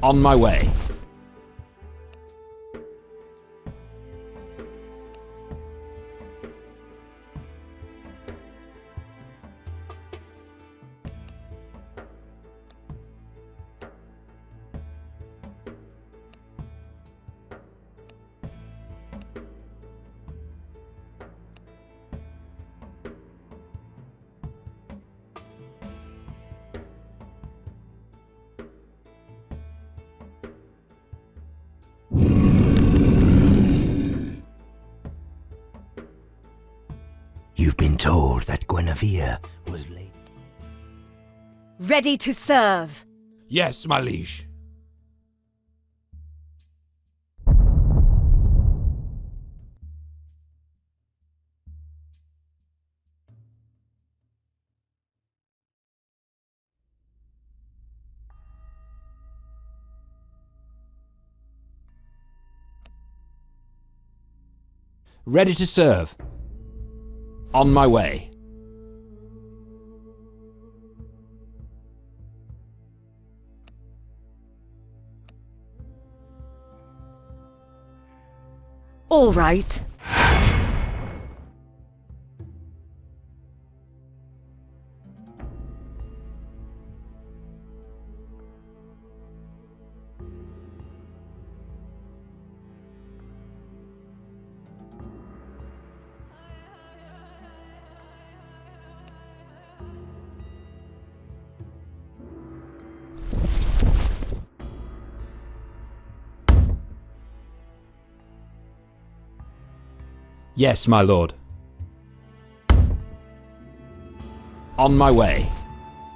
On my way. You've been told that Guinevere was late. Ready to serve. Yes, my liege. Ready to serve. On my way. All right. Yes, my lord. On my way.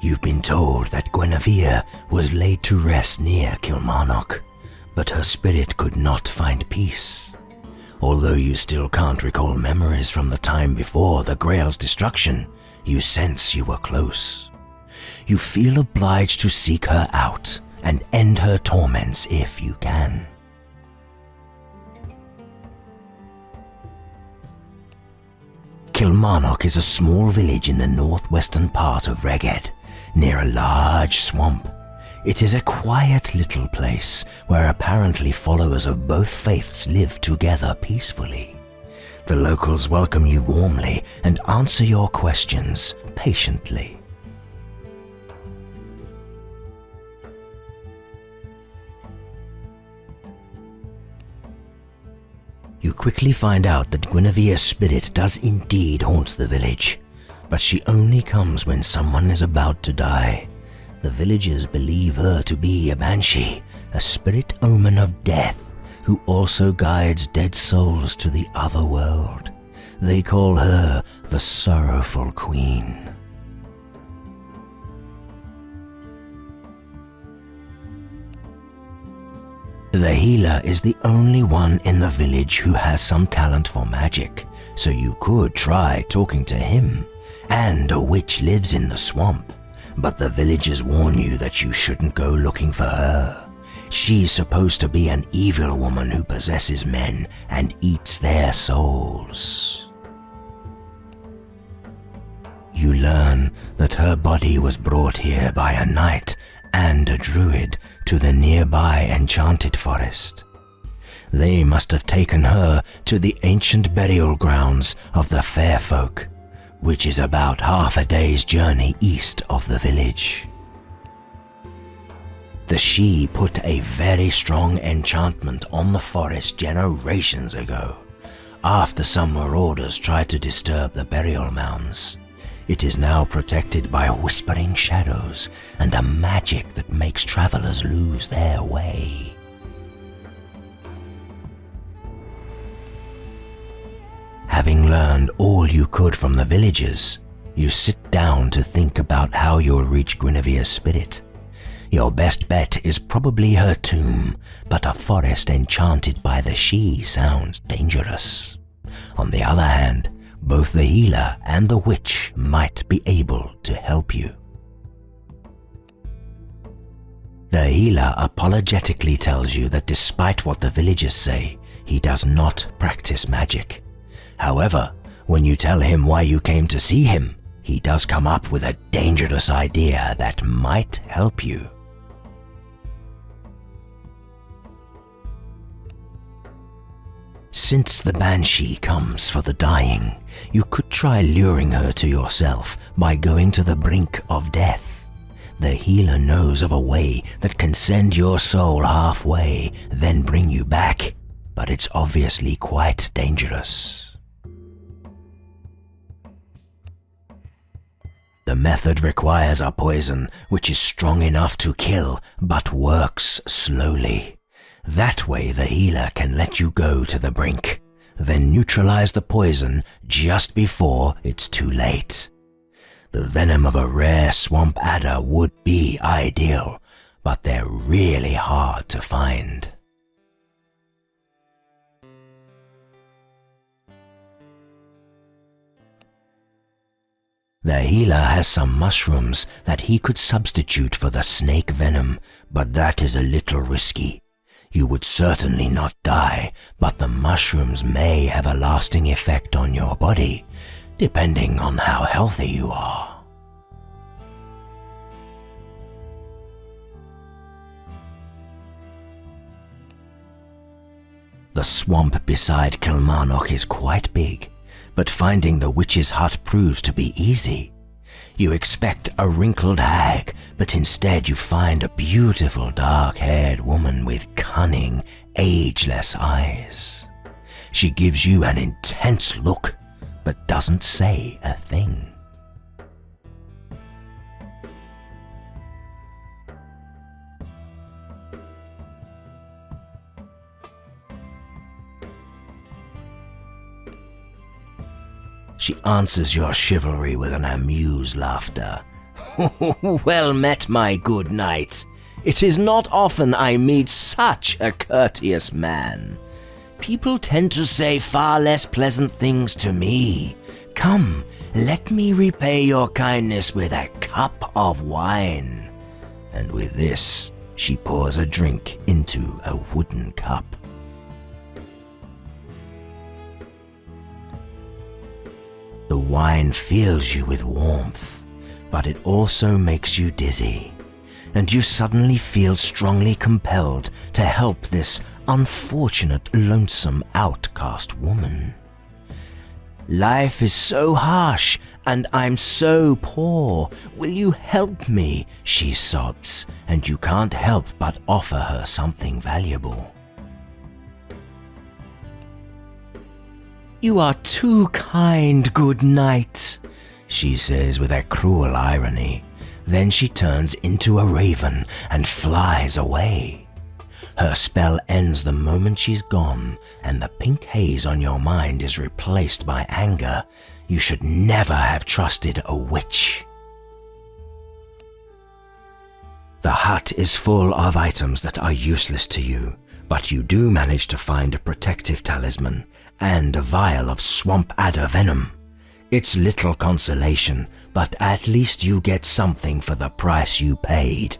You've been told that Guinevere was laid to rest near Kilmarnock, but her spirit could not find peace. Although you still can't recall memories from the time before the Grail's destruction, you sense you were close. You feel obliged to seek her out and end her torments if you can. Kilmarnock is a small village in the northwestern part of Reged, near a large swamp. It is a quiet little place where apparently followers of both faiths live together peacefully. The locals welcome you warmly and answer your questions patiently. You quickly find out that Guinevere's spirit does indeed haunt the village, but she only comes when someone is about to die. The villagers believe her to be a banshee, a spirit omen of death, who also guides dead souls to the other world. They call her the Sorrowful Queen. The healer is the only one in the village who has some talent for magic, so you could try talking to him. And a witch lives in the swamp, but the villagers warn you that you shouldn't go looking for her. She's supposed to be an evil woman who possesses men and eats their souls. You learn that her body was brought here by a knight and a druid to the nearby enchanted forest. They must have taken her to the ancient burial grounds of the fair folk, which is about half a day's journey east of the village. The Sidhe put a very strong enchantment on the forest generations ago, after some marauders tried to disturb the burial mounds. It is now protected by whispering shadows and a magic that makes travelers lose their way. Having learned all you could from the villagers, you sit down to think about how you'll reach Guinevere's spirit. Your best bet is probably her tomb, but a forest enchanted by the Sidhe sounds dangerous. On the other hand, both the healer and the witch might be able to help you. The healer apologetically tells you that despite what the villagers say, he does not practice magic. However, when you tell him why you came to see him, he does come up with a dangerous idea that might help you. Since the Banshee comes for the dying, you could try luring her to yourself by going to the brink of death. The healer knows of a way that can send your soul halfway, then bring you back, but it's obviously quite dangerous. The method requires a poison which is strong enough to kill, but works slowly. That way the healer can let you go to the brink, then neutralize the poison just before it's too late. The venom of a rare swamp adder would be ideal, but they're really hard to find. The healer has some mushrooms that he could substitute for the snake venom, but that is a little risky. You would certainly not die, but the mushrooms may have a lasting effect on your body, depending on how healthy you are. The swamp beside Kilmarnock is quite big, but finding the witch's hut proves to be easy. You expect a wrinkled hag, but instead you find a beautiful dark-haired woman with cunning, ageless eyes. She gives you an intense look, but doesn't say a thing. She answers your chivalry with an amused laughter. Well met, my good knight. It is not often I meet such a courteous man. People tend to say far less pleasant things to me. Come, let me repay your kindness with a cup of wine. And with this, she pours a drink into a wooden cup. The wine fills you with warmth, but it also makes you dizzy, and you suddenly feel strongly compelled to help this unfortunate, lonesome, outcast woman. Life is so harsh, and I'm so poor. Will you help me? She sobs, and you can't help but offer her something valuable. You are too kind, good knight, she says with a cruel irony. Then she turns into a raven and flies away. Her spell ends the moment she's gone, and the pink haze on your mind is replaced by anger. You should never have trusted a witch. The hut is full of items that are useless to you, but you do manage to find a protective talisman and a vial of swamp adder venom. It's little consolation, but at least you get something for the price you paid.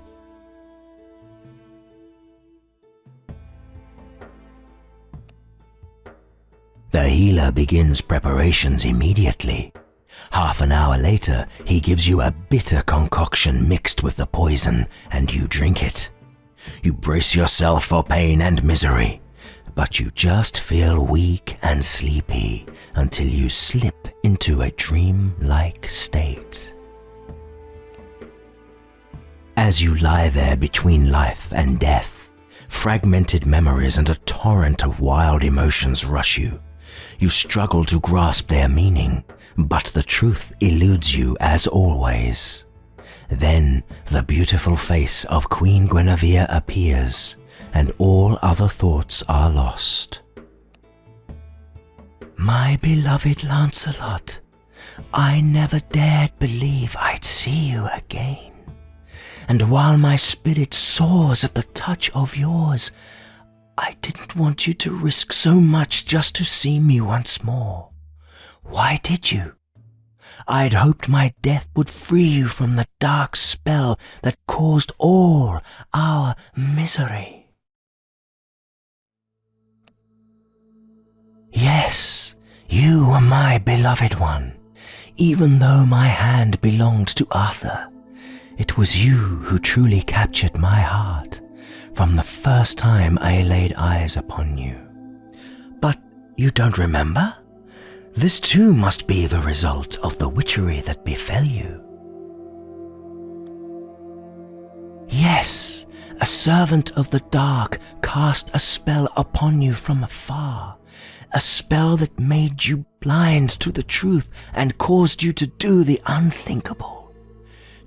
The healer begins preparations immediately. Half an hour later, he gives you a bitter concoction mixed with the poison, and you drink it. You brace yourself for pain and misery, but you just feel weak and sleepy until you slip into a dream-like state. As you lie there between life and death, fragmented memories and a torrent of wild emotions rush you. You struggle to grasp their meaning, but the truth eludes you as always. Then the beautiful face of Queen Guinevere appears, and all other thoughts are lost. My beloved Lancelot, I never dared believe I'd see you again. And while my spirit soars at the touch of yours, I didn't want you to risk so much just to see me once more. Why did you? I'd hoped my death would free you from the dark spell that caused all our misery. Yes, you were my beloved one. Even though my hand belonged to Arthur, it was you who truly captured my heart from the first time I laid eyes upon you. But you don't remember? This too must be the result of the witchery that befell you. Yes, a servant of the dark cast a spell upon you from afar, a spell that made you blind to the truth and caused you to do the unthinkable,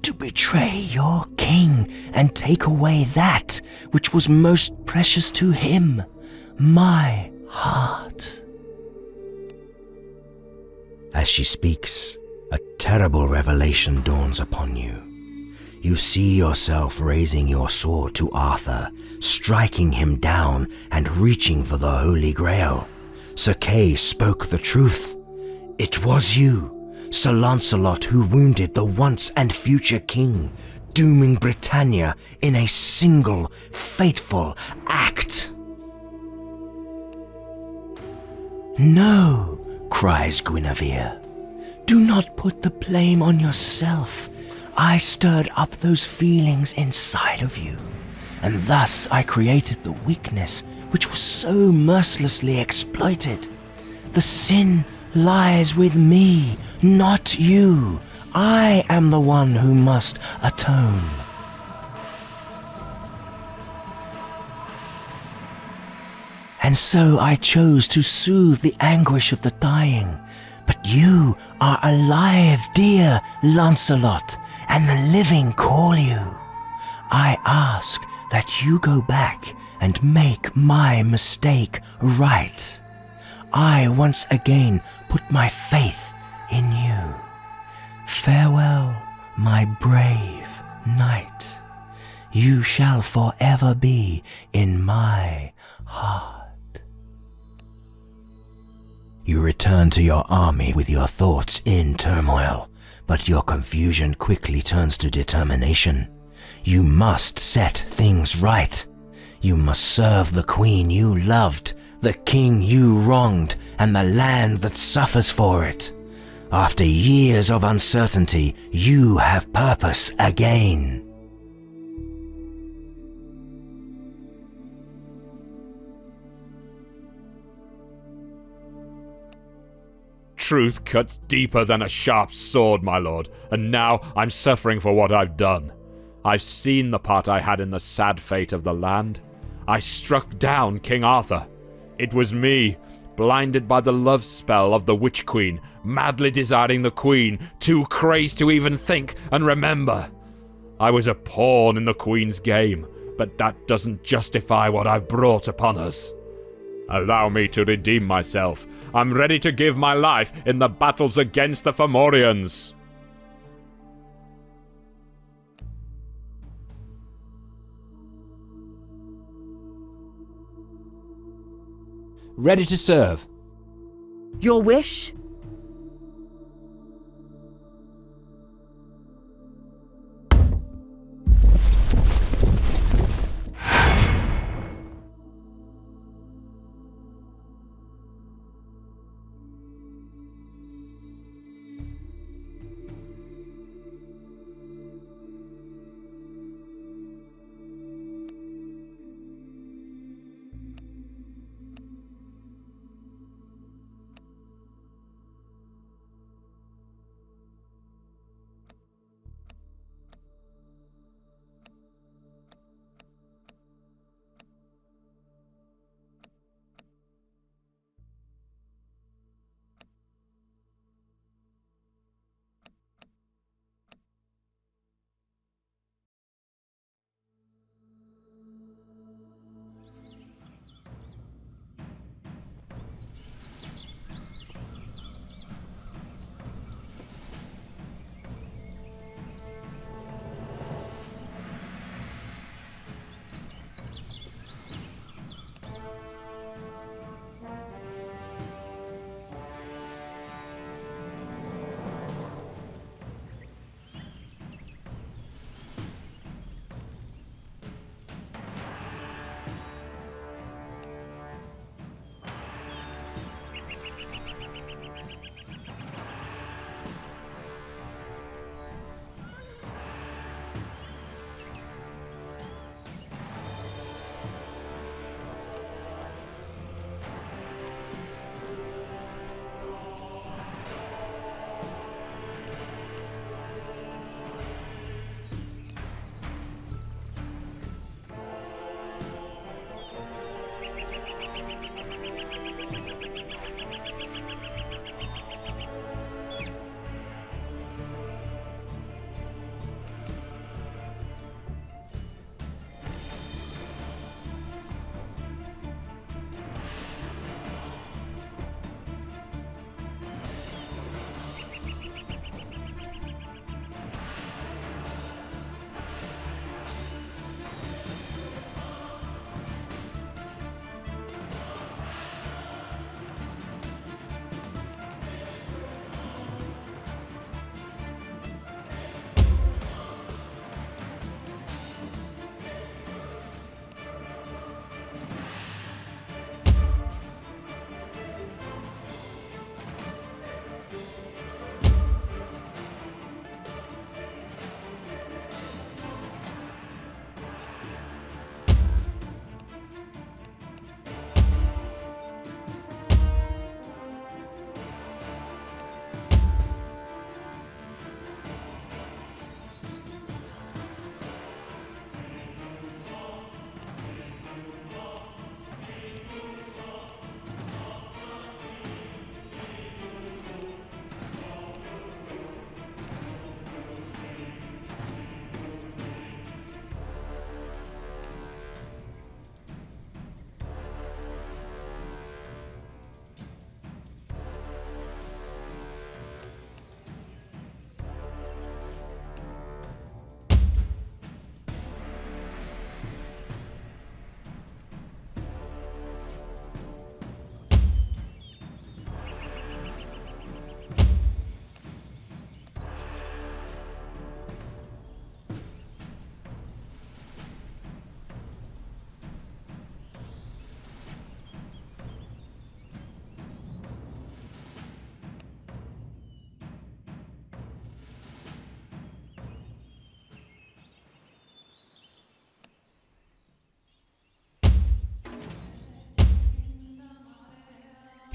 to betray your king and take away that which was most precious to him, my heart. As she speaks, a terrible revelation dawns upon you. You see yourself raising your sword to Arthur, striking him down and reaching for the Holy Grail. Sir Kay spoke the truth. It was you, Sir Lancelot, who wounded the once and future king, dooming Britannia in a single fateful act. No, cries Guinevere. Do not put the blame on yourself. I stirred up those feelings inside of you, and thus I created the weakness which was so mercilessly exploited. The sin lies with me, not you. I am the one who must atone. And so I chose to soothe the anguish of the dying. But you are alive, dear Lancelot, and the living call you. I ask that you go back and make my mistake right. I once again put my faith in you. Farewell, my brave knight. You shall forever be in my heart. You return to your army with your thoughts in turmoil, but your confusion quickly turns to determination. You must set things right. You must serve the queen you loved, the king you wronged, and the land that suffers for it. After years of uncertainty, you have purpose again. Truth cuts deeper than a sharp sword, my lord, and now I'm suffering for what I've done. I've seen the part I had in the sad fate of the land. I struck down King Arthur. It was me, blinded by the love spell of the Witch Queen, madly desiring the Queen, too crazed to even think and remember. I was a pawn in the Queen's game, but that doesn't justify what I've brought upon us. Allow me to redeem myself. I'm ready to give my life in the battles against the Fomorians. Ready to serve. Your wish?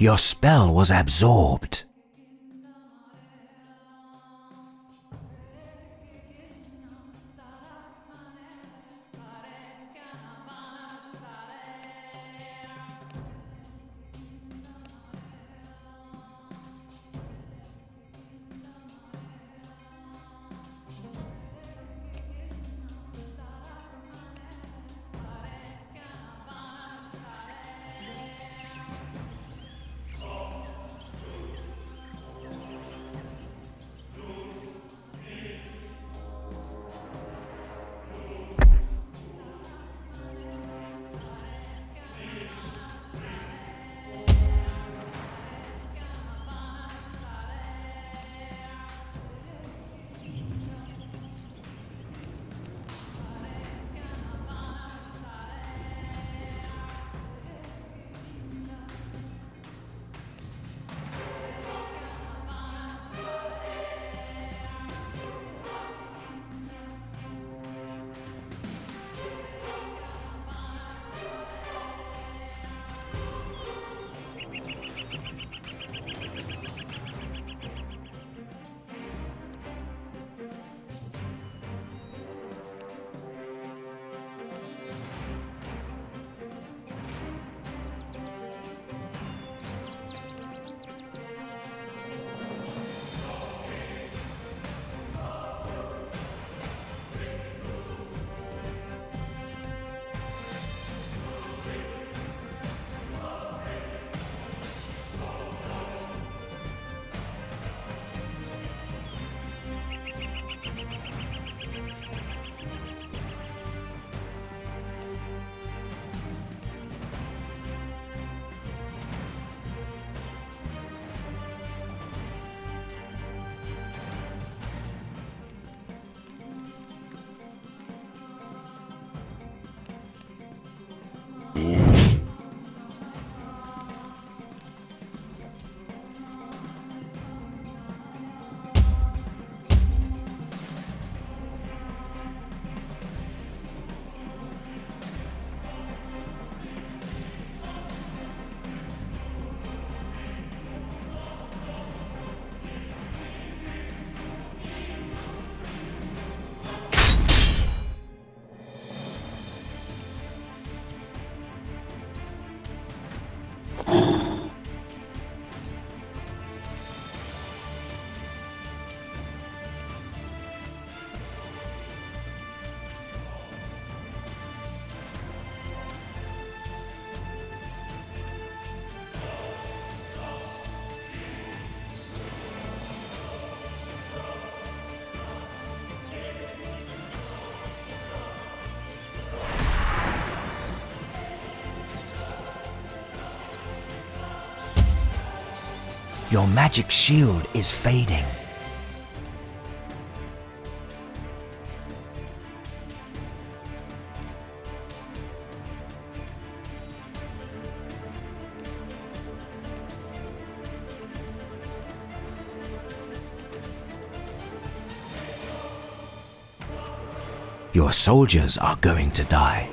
Your spell was absorbed. Your magic shield is fading. Your soldiers are going to die.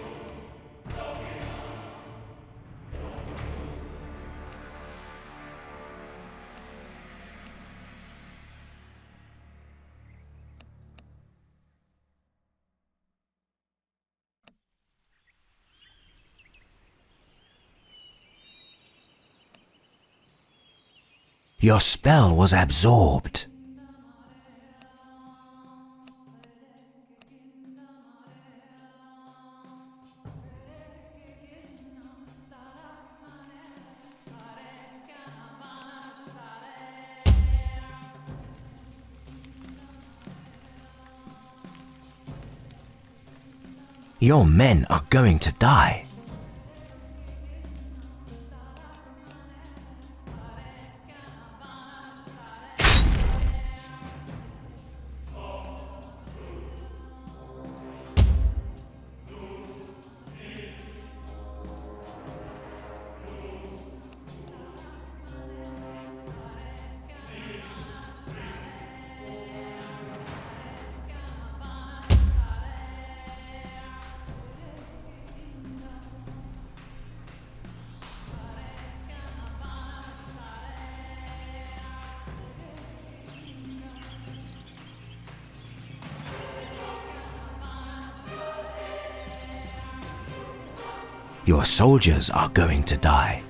Your spell was absorbed. Your men are going to die. Your soldiers are going to die.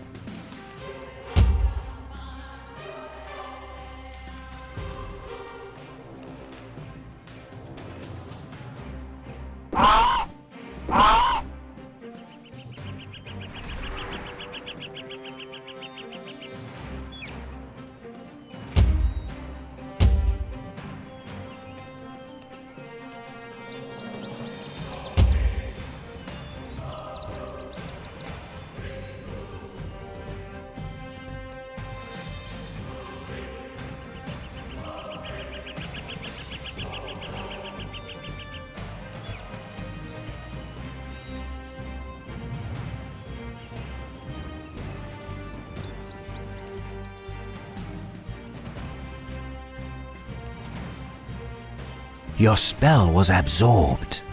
Your spell was absorbed.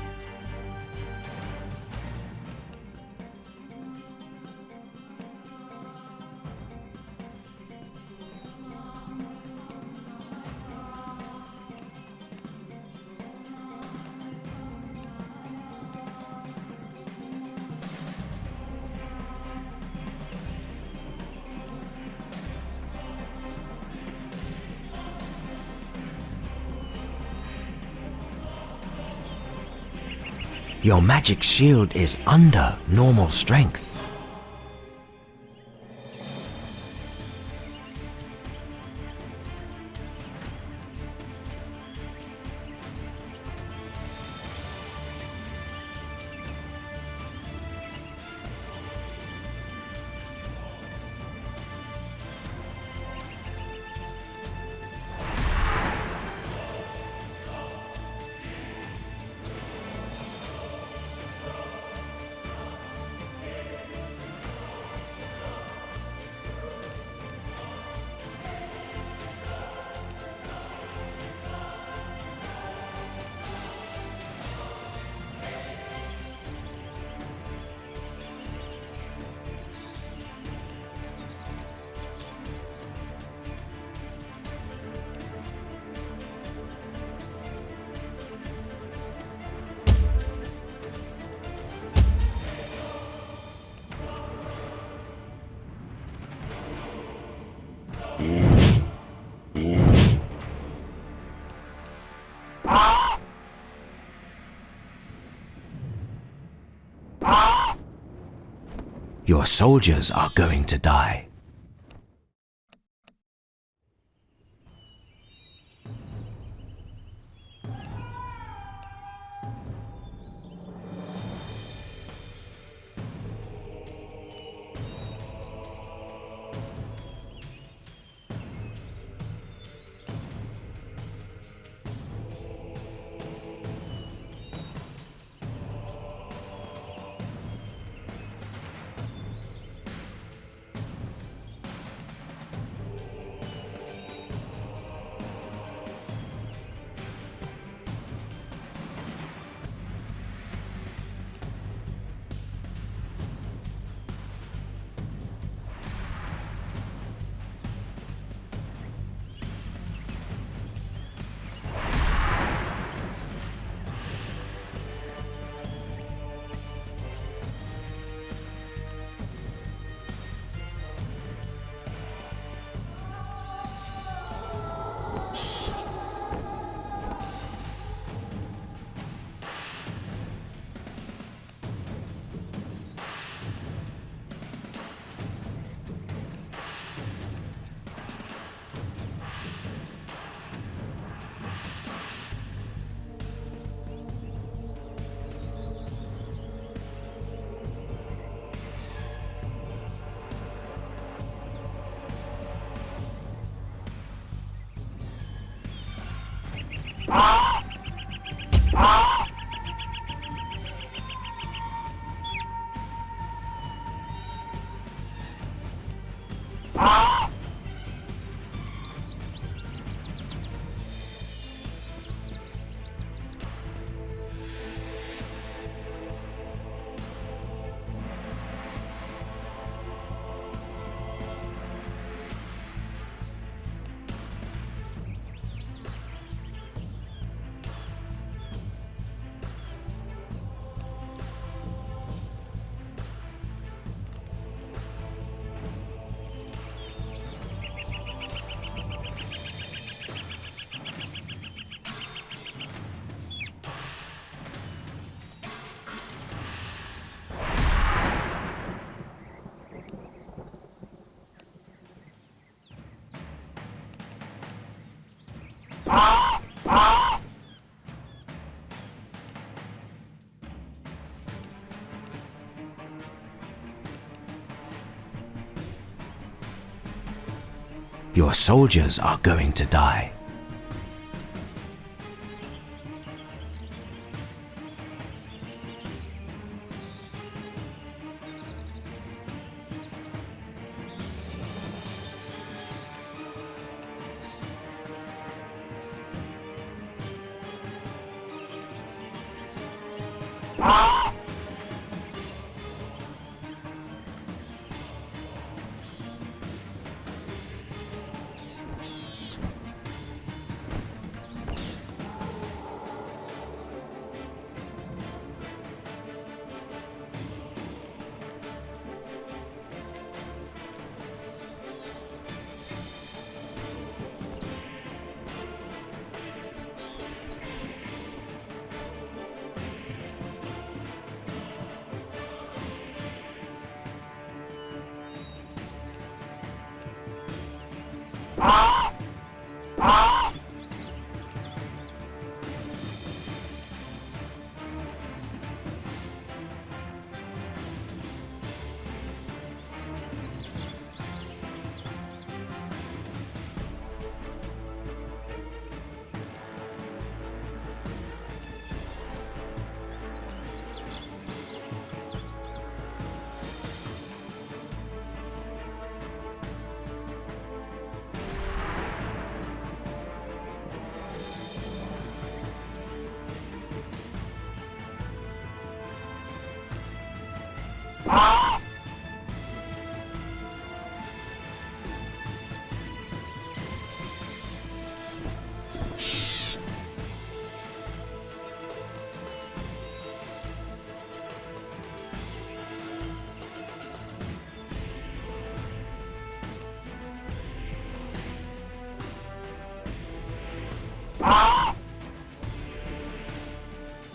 Your magic shield is under normal strength. Your soldiers are going to die. Your soldiers are going to die.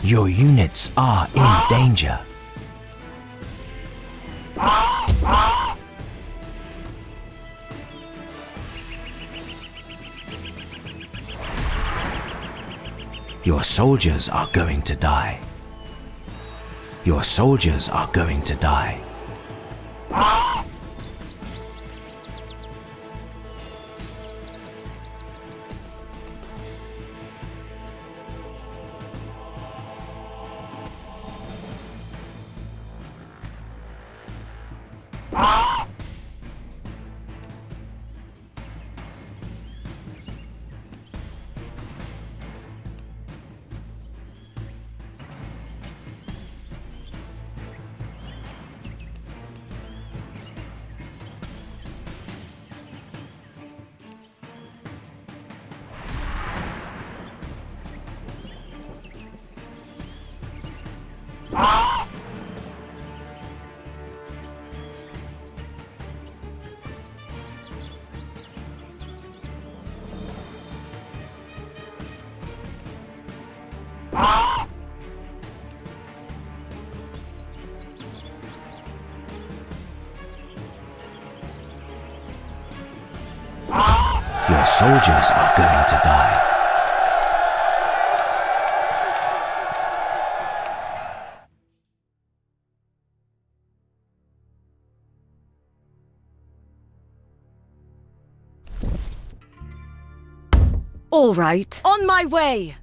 Your units are in danger. Your soldiers are going to die. Your soldiers are going to die. Your soldiers are going to die. All right. On my way!